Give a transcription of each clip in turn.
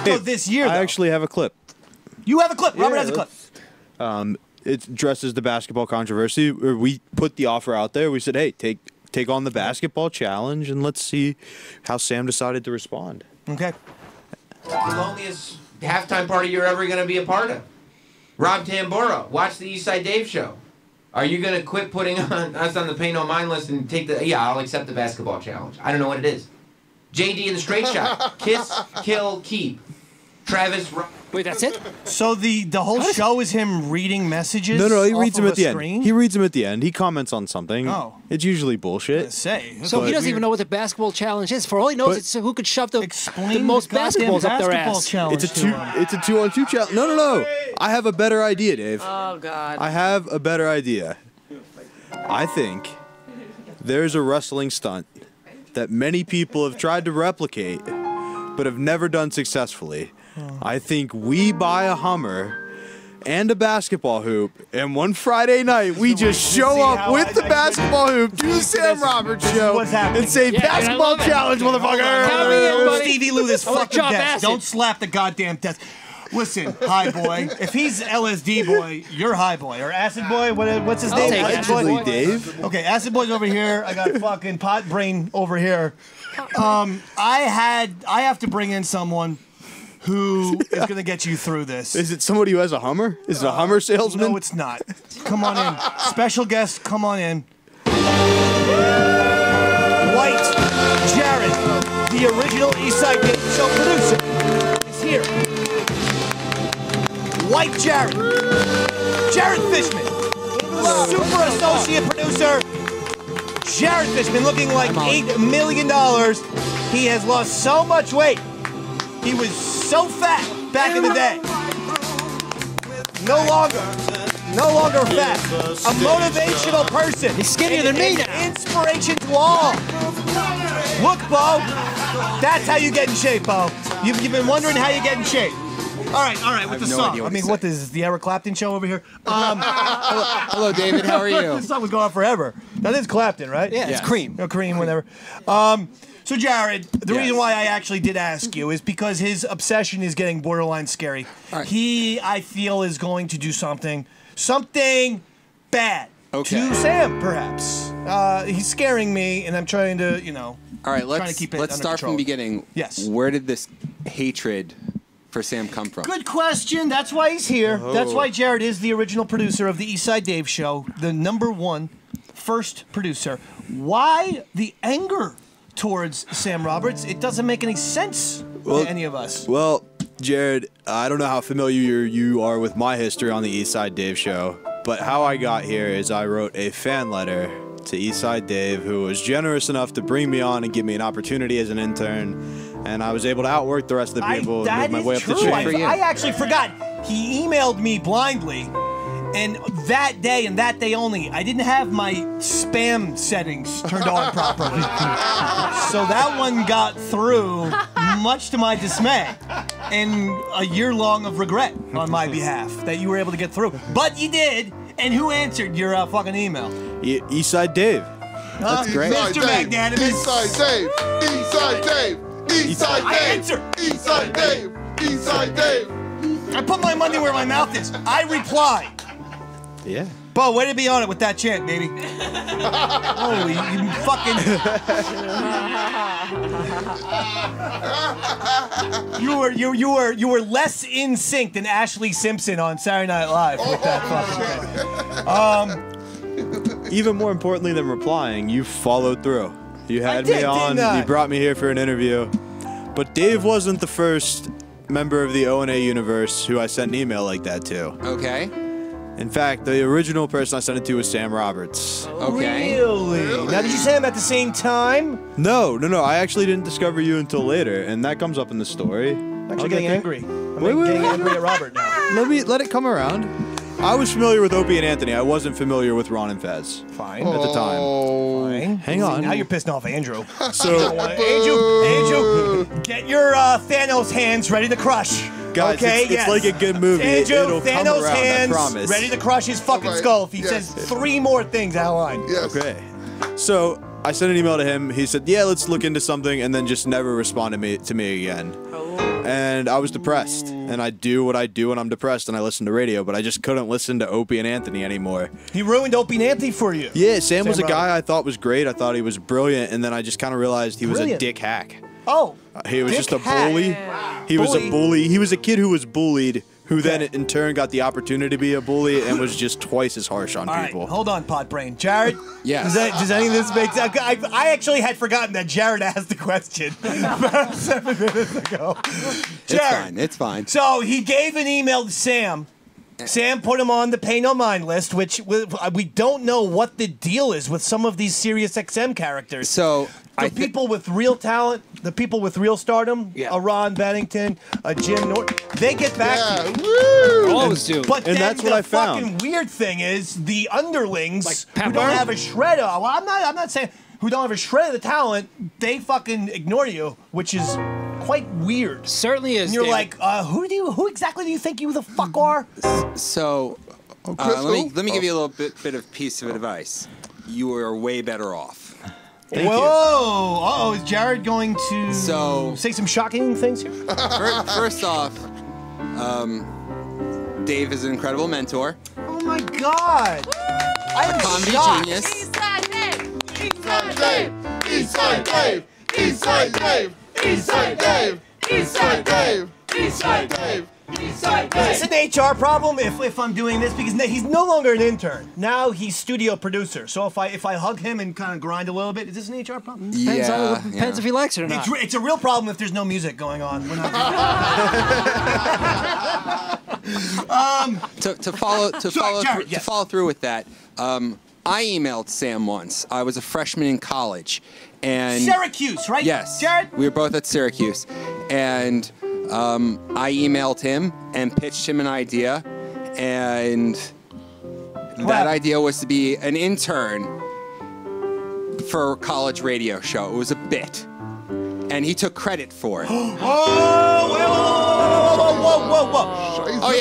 go this year, though. I actually have a clip. You have a clip. Robert has a clip. It addresses the basketball controversy. We put the offer out there. We said, hey, take on the basketball challenge, and let's see how Sam decided to respond. Okay. The loneliest halftime party you're ever going to be a part of. Rob Tambora, watch the Eastside Dave show. Are you going to quit putting us on the Pay No Mind list and take the... Yeah, I'll accept the basketball challenge. I don't know what it is. JD and the Straight Shot. Kiss, kill, keep. Travis... Wait, that's it? So the whole show is him reading messages? No, he reads off them of at the screen? end. He reads them at the end. He comments on something. Oh. It's usually bullshit. So he doesn't even know what the basketball challenge is. For all he knows, it's who could shove the most basketballs up their ass. Challenge it's a 2-on-2 challenge. No. I have a better idea, Dave. Oh, God. I have a better idea. I think there's a wrestling stunt that many people have tried to replicate, but have never done successfully. I think we buy a Hummer and a basketball hoop, and one Friday night we just show up with the basketball hoop to the Sam Roberts show and say, basketball challenge, motherfucker! Stevie Lou this fucking desk. Don't slap the goddamn desk. Listen, high boy. If he's LSD boy, you're high boy. Or acid boy, what's his name? Acid boy Dave. Okay, acid boy's over here. I got fucking pot brain over here. I have to bring in someone who is going to get you through this. Is it somebody who has a Hummer? Is it a Hummer salesman? No, it's not. Come on in. Special guest, come on in. White Jared, the original Eastside Dave Show producer, is here. White Jared. Jared Fishman, super associate producer. Jared Fishman looking like $8 million. He has lost so much weight. He was so fat back in the day. No longer fat. A motivational person. He's skinnier than me now. Inspiration to all. Look, Bo. That's how you get in shape, Bo. You've been wondering how you get in shape. All right, with the song. I mean, what is the Eric Clapton show over here? Hello, David. How are you? This song was going on forever. That is Clapton, right? Yeah, it's Cream. No, Cream, whatever. So, Jared, the reason why I actually did ask you is because his obsession is getting borderline scary. Right. He, I feel, is going to do something bad to Sam, perhaps. He's scaring me, and I'm trying to, All right, trying to keep it let's under start control. from the beginning. Yes. Where did this hatred for Sam come from? Good question. That's why he's here. That's why Jared is the original producer of the Eastside Dave Show, the #1 first producer. Why the anger towards Sam Roberts? It doesn't make any sense to any of us. Well, Jared, I don't know how familiar you are with my history on the Eastside Dave Show, but how I got here is I wrote a fan letter to Eastside Dave, who was generous enough to bring me on and give me an opportunity as an intern, and I was able to outwork the rest of the people and move my way up the chain. I actually forgot. He emailed me blindly, and that day and that day only, I didn't have my spam settings turned on properly. So that one got through, much to my dismay, and a year long of regret on my behalf that you were able to get through. But you did, and who answered your fucking email? Eastside Dave. That's great. Mr. Magnanimous. Eastside Dave. Eastside Dave. Eastside Dave. I answer. Eastside Dave. Eastside Dave. I put my money where my mouth is. I reply. Yeah. Bo, way to be on it with that chant, baby. Holy, you fucking... you were less in sync than Ashley Simpson on Saturday Night Live with that fucking thing. Even more importantly than replying, you followed through. You had me on, you brought me here for an interview. But Dave wasn't the first member of the O&A universe who I sent an email like that to. Okay. In fact, the original person I sent it to was Sam Roberts. Okay. Really? Now, did you say them at the same time? No. I actually didn't discover you until later, and that comes up in the story. I'm actually getting angry. I'm getting angry at Robert now. Let it come around. I was familiar with Opie and Anthony. I wasn't familiar with Ron and Fez. Fine. At the time. Fine. Hang on. Now you're pissing off Andrew. So, Andrew, get your Thanos hands ready to crush. Guys, it's like a good movie. Andrew, It'll Thanos come around, hands I promise. ready to crush his fucking skull if he says 3 more things out of line. Yes. Okay. So I sent an email to him. He said, yeah, let's look into something, and then just never responded to me again. and I was depressed. And I do what I do when I'm depressed, and I listen to radio, but I just couldn't listen to Opie and Anthony anymore. He ruined Opie and Anthony for you. Yeah, Sam was a guy I thought was great. I thought he was brilliant, and then I just kind of realized he was a dick hack. Oh, he was just a hack. bully. Wow. He was a bully. He was a kid who was bullied, who then in turn got the opportunity to be a bully and was just twice as harsh on people. Right, hold on, Pot Brain. Jared? Yes. Does any of this make sense? I actually had forgotten that Jared asked the question about 7 minutes ago. Jared. It's fine. So he gave an email to Sam. Sam put him on the Pay No Mind list, which we don't know what the deal is with some of these Sirius XM characters. So the people with real talent, the people with real stardom, a Ron Bennington, a Jim Norton, they get back to you. Always do. But And then that's what I found. The fucking weird thing is the underlings Like who don't Pepper? have a shred of. Well, I'm not saying who don't have a shred of the talent. They fucking ignore you, which is quite weird. Certainly is. And you're David. like, who exactly do you think you the fuck are? So let me give you a little bit of piece of advice. You are way better off. Whoa! Uh-oh, is Jared going to say some shocking things here? First off, Dave is an incredible mentor. Oh my god! I am Comedy shocked. genius. Eastside Dave. Eastside Dave. Eastside Dave. Eastside Dave. Eastside Dave. Eastside Dave. Eastside Dave. Eastside Is Dave. this an HR problem if I'm doing this? Because he's no longer an intern. Now he's studio producer. So if I hug him and kind of grind a little bit, is this an HR problem? Depends if he likes it or not. It's a real problem if there's no music going on. We're not To follow through with that, I emailed Sam once. I was a freshman in college, and Syracuse, right? Yes, Jared? we were both at Syracuse, and I emailed him and pitched him an idea, and that idea was to be an intern for a college radio show. It was a bit, and he took credit for it. Whoa! Oh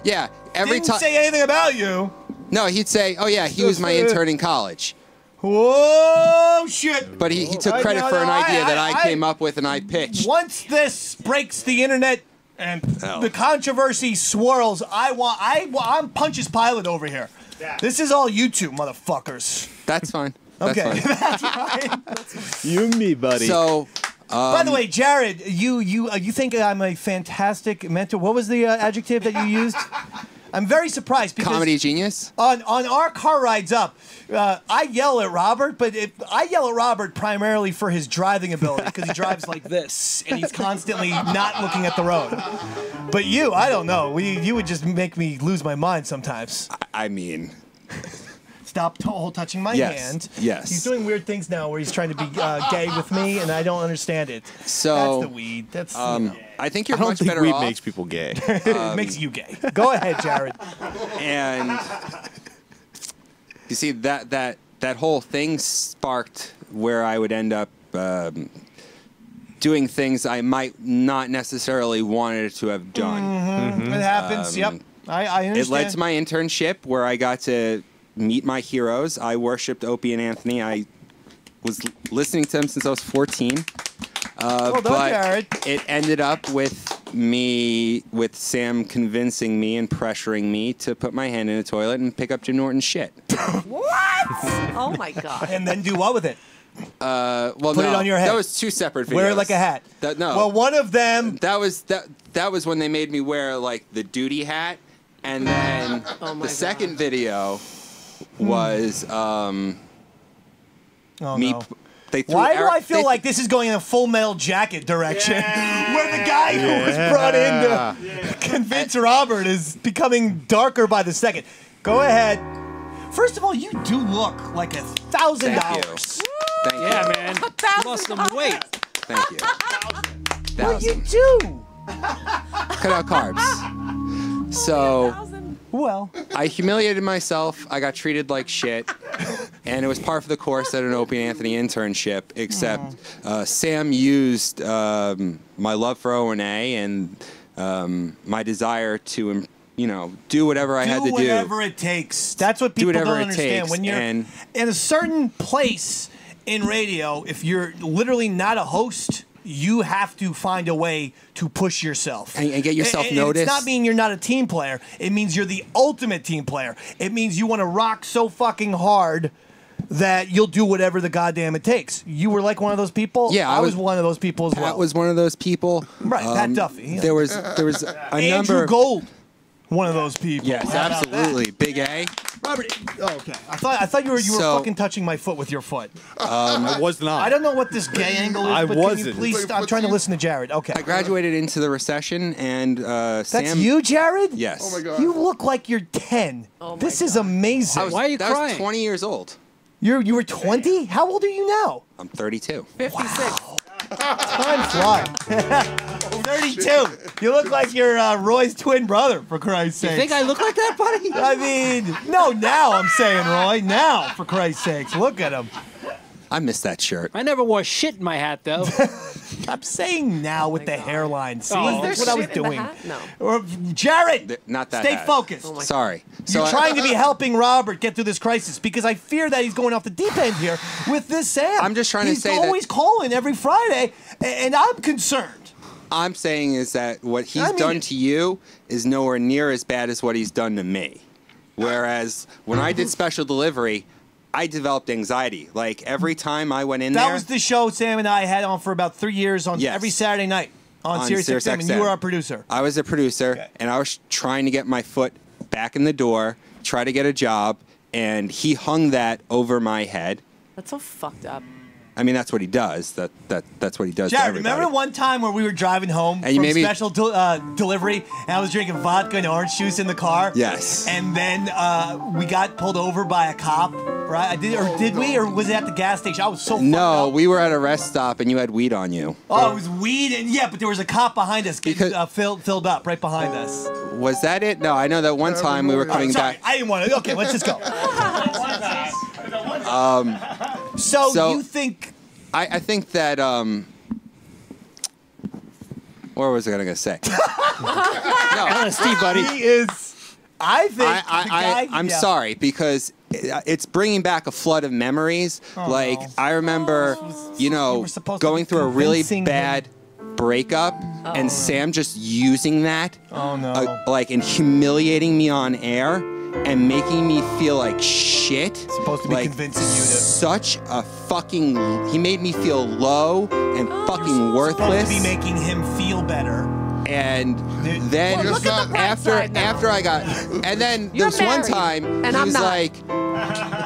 yeah. Every Didn't time. say anything about you. No, he'd say, "Oh yeah, he was my intern in college." Whoa, shit! But he took credit for an idea that I came up with and I pitched. Once this breaks the internet and the controversy swirls, I'm Punch's Pilot over here. This is all YouTube, motherfuckers. That's fine. That's Okay, fine. that's fine. You and me, buddy. So, By the way, Jared, you think I'm a fantastic mentor? What was the adjective that you used? I'm very surprised because comedy genius. on our car rides up, I yell at Robert, but I yell at Robert primarily for his driving ability because he drives like this and he's constantly not looking at the road. But you, I don't know. You would just make me lose my mind sometimes. I mean, Stop touching my hand. Yes. He's doing weird things now where he's trying to be gay with me, and I don't understand it. So that's the weed. That's I think you're I don't much think better weed off. makes people gay. it makes you gay. Go ahead, Jared. And you see that whole thing sparked where I would end up doing things I might not necessarily wanted to have done. It happens. Yep. I understand. It led to my internship where I got to meet my heroes. I worshipped Opie and Anthony. I was listening to them since I was 14. Well done, but Jared. it ended up with Sam convincing me and pressuring me to put my hand in the toilet and pick up Jim Norton's shit. What? Oh my god. And then do what with it? Well, Put it on your head. That was two separate videos. Wear it like a hat. No. Well, one of them. That was when they made me wear like the duty hat, and then the second video was Oh, me. no. They threw Why do Eric- I feel they- like this is going in a Full Metal Jacket direction, where the guy who was brought in to convince Robert is becoming darker by the second? Go ahead. First of all, you do look like $1,000. Thank you. Yeah, man. Lost some weight. Thank you. What you 1,000. do? Cut out carbs. So Well, I humiliated myself. I got treated like shit. And it was par for the course at an Opie and Anthony internship, except Sam used my love for O&A and my desire to, do whatever I had to do. do whatever it takes. That's what people whatever don't it understand. takes, When you're and- in a certain place in radio, if you're literally not a host, you have to find a way to push yourself and get yourself and noticed. It's not mean you're not a team player. It means you're the ultimate team player. It means you want to rock so fucking hard that you'll do whatever the goddamn it takes. You were like one of those people? Yeah, I was one of those people as well. Pat was one of those people. Right, Pat Duffy. There was a Andrew number. Gold, one of those people. Yes, How about absolutely. that? Big A. Robert, okay. I thought you were fucking touching my foot with your foot. I was not. I don't know what this gay angle is. I but wasn't. Can you please, I'm trying to listen to Jared. Okay. I graduated into the recession, and That's Sam. you, Jared? Yes. Oh my God. You look like you're 10. Oh my This is amazing. Why are you that crying? was 20 years old. You were 20? How old are you now? I'm 32. 56. Time flies. 32. You look like you're Roy's twin brother, for Christ's sake. You think I look like that, buddy? I mean, no, now I'm saying, Roy. Now, for Christ's sakes. Look at him. I missed that shirt. I never wore shit in my hat, though. I'm saying now with the hairline. See, Oh. that's Was what there I was shit in the doing. hat? No. Or, Jared, Not that stay hat. focused. Oh my Sorry. You're I- trying to be helping Robert get through this crisis because I fear that he's going off the deep end here with this Sam. I'm just trying to say he's that- always calling every Friday, and I'm concerned. I'm saying is that what he's I mean done it. to you is nowhere near as bad as what he's done to me. Whereas when I did special delivery, I developed anxiety. Like every time I went in That there, was the show Sam and I had on for about 3 years on Yes. every Saturday night on Sirius XM, and you XM. were our producer. I was a producer, Okay. and I was trying to get my foot back in the door, try to get a job, and he hung that over my head. That's so fucked up. I mean, that's what he does. That's what he does to Jared, everybody. remember one time where we were driving home And you from made me- special delivery, and I was drinking vodka and orange juice in the car? Yes. And then we got pulled over by a cop, right? Did we? Or was it at the gas station? I was so fucked No, up. we were at a rest stop, and you had weed on you. Oh, it was weed, and yeah, but there was a cop behind us getting Because- filled up right behind us. Was that it? No, I know that one time we were coming Sorry, back. I didn't want to. Okay, let's just go. So you think? I think that what was I gonna say? LSD, buddy. He is. I think. I'm sorry because it's bringing back a flood of memories. Like I remember, you know, were supposed to going be through a really convincing bad breakup, and Sam just using that, Oh no. like and humiliating me on air and making me feel like shit. Supposed to be like, convincing you to- Such a fucking. He made me feel low and fucking Supposed worthless. to be making him feel better. And then Well, look at the bright after side now. after I got, and then there You're was one married, time and he I'm was not. like,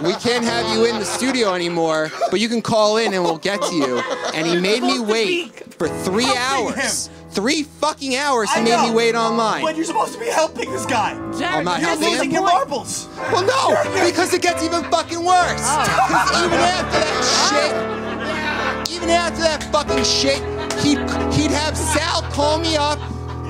"We can't have you in the studio anymore, but you can call in and we'll get to you." And he made me wait for 3 helping hours. him. 3 fucking hours he I made me know, wait online. But you're supposed to be helping this guy. Jared, I'm not you're helping Losing him. your marbles. Well, no, because it gets even fucking worse. Oh. Because even after that shit, even after that fucking shit, he'd have Sal call me up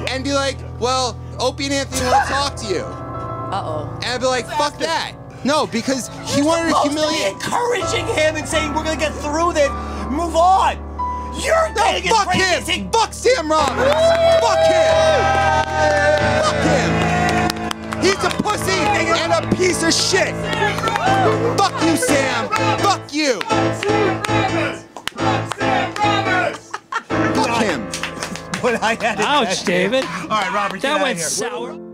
and be like, "Well, Opie and Anthony want to talk to you." Uh-oh. And I'd be like, "Fuck that." No, because he wanted to Supposed to be humiliate. encouraging him and saying we're gonna get through this. Move on. You're No, getting fuck crazy. him. Fuck Sam Roberts. Fuck him. Fuck him. He's a pussy and a piece of shit. Fuck you, Sam. Fuck you. Fuck him. But I had it. Ouch, David. All right, Robert. That get went out of here. sour.